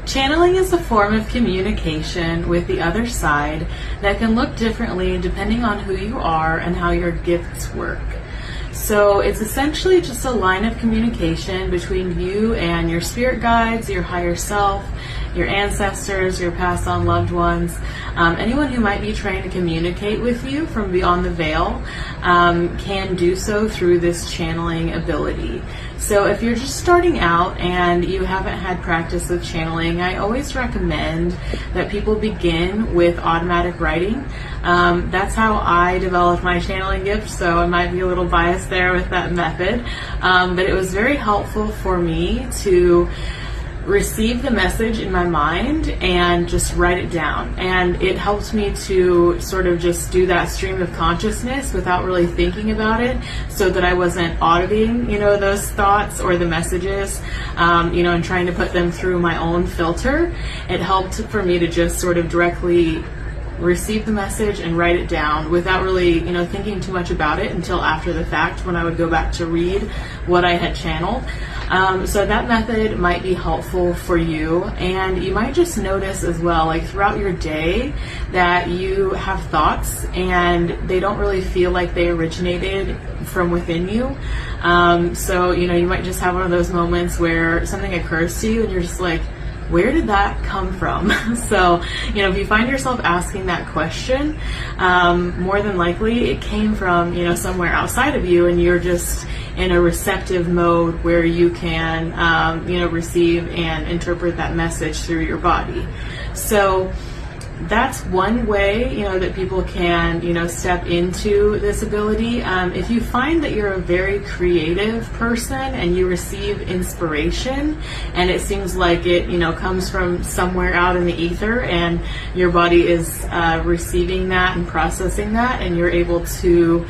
Channeling is a form of communication with the other side that can look differently depending on who you are and how your gifts work. So it's essentially just a line of communication between you and your spirit guides, your higher self, your ancestors, your passed on loved ones, anyone who might be trying to communicate with you from beyond the veil can do so through this channeling ability. So if you're just starting out and you haven't had practice with channeling, I always recommend that people begin with automatic writing. That's how I developed my channeling gift, so I might be a little biased there with that method. But it was very helpful for me to receive the message in my mind and just write it down, and it helped me to sort of just do that stream of consciousness without really thinking about it, so that I wasn't auditing those thoughts or the messages and trying to put them through my own filter. It helped for me to just sort of directly receive the message and write it down without really thinking too much about it until after the fact, when I would go back to read what I had channeled. So that method might be helpful for you, and you might just notice as well, like throughout your day, that you have thoughts and they don't really feel like they originated from within you. So you might just have one of those moments where something occurs to you and you're just like, where did that come from? So, if you find yourself asking that question, more than likely it came from, somewhere outside of you, and you're just in a receptive mode where you can, receive and interpret that message through your body. So that's one way, that people can, step into this ability. If you find that you're a very creative person and you receive inspiration and it seems like it, comes from somewhere out in the ether, and your body is receiving that and processing that, and you're able to,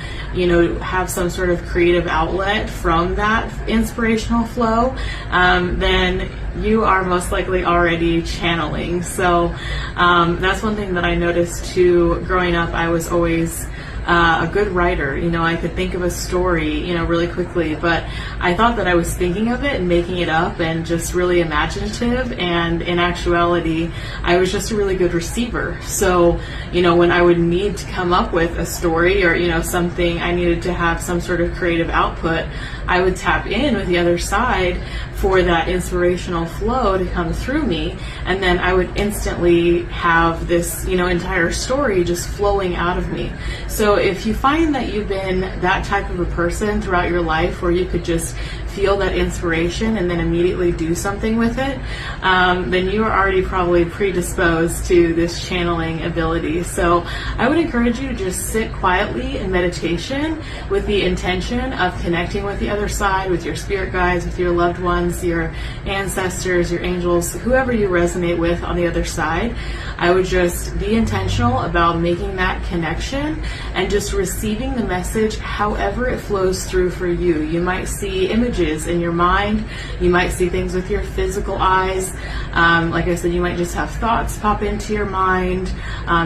have some sort of creative outlet from that inspirational flow, then you are most likely already channeling. So that's one thing that I noticed too. Growing up, I was always a good writer. I could think of a story, really quickly, but I thought that I was thinking of it and making it up and just really imaginative, and in actuality, I was just a really good receiver. So, when I would need to come up with a story or, something, I needed to have some sort of creative output, I would tap in with the other side for that inspirational flow to come through me, and then I would instantly have this, entire story just flowing out of me. So if you find that you've been that type of a person throughout your life, where you could just feel that inspiration and then immediately do something with it, then you are already probably predisposed to this channeling ability. So I would encourage you to just sit quietly in meditation with the intention of connecting with the other side, with your spirit guides, with your loved ones, your ancestors, your angels, whoever you resonate with on the other side. I would just be intentional about making that connection and just receiving the message however it flows through for you. You might see images in your mind. You might see things with your physical eyes. Like I said, you might just have thoughts pop into your mind.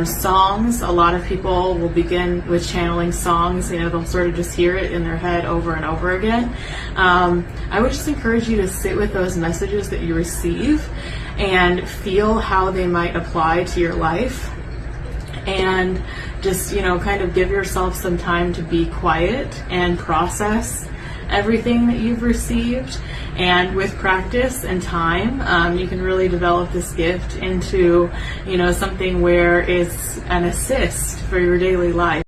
Songs, a lot of people will begin with channeling songs. They'll sort of just hear it in their head over and over again. I would just encourage you to sit with those messages that you receive and feel how they might apply to your life, and just kind of give yourself some time to be quiet and process everything that you've received. And with practice and time, you can really develop this gift into something where it's an assist for your daily life.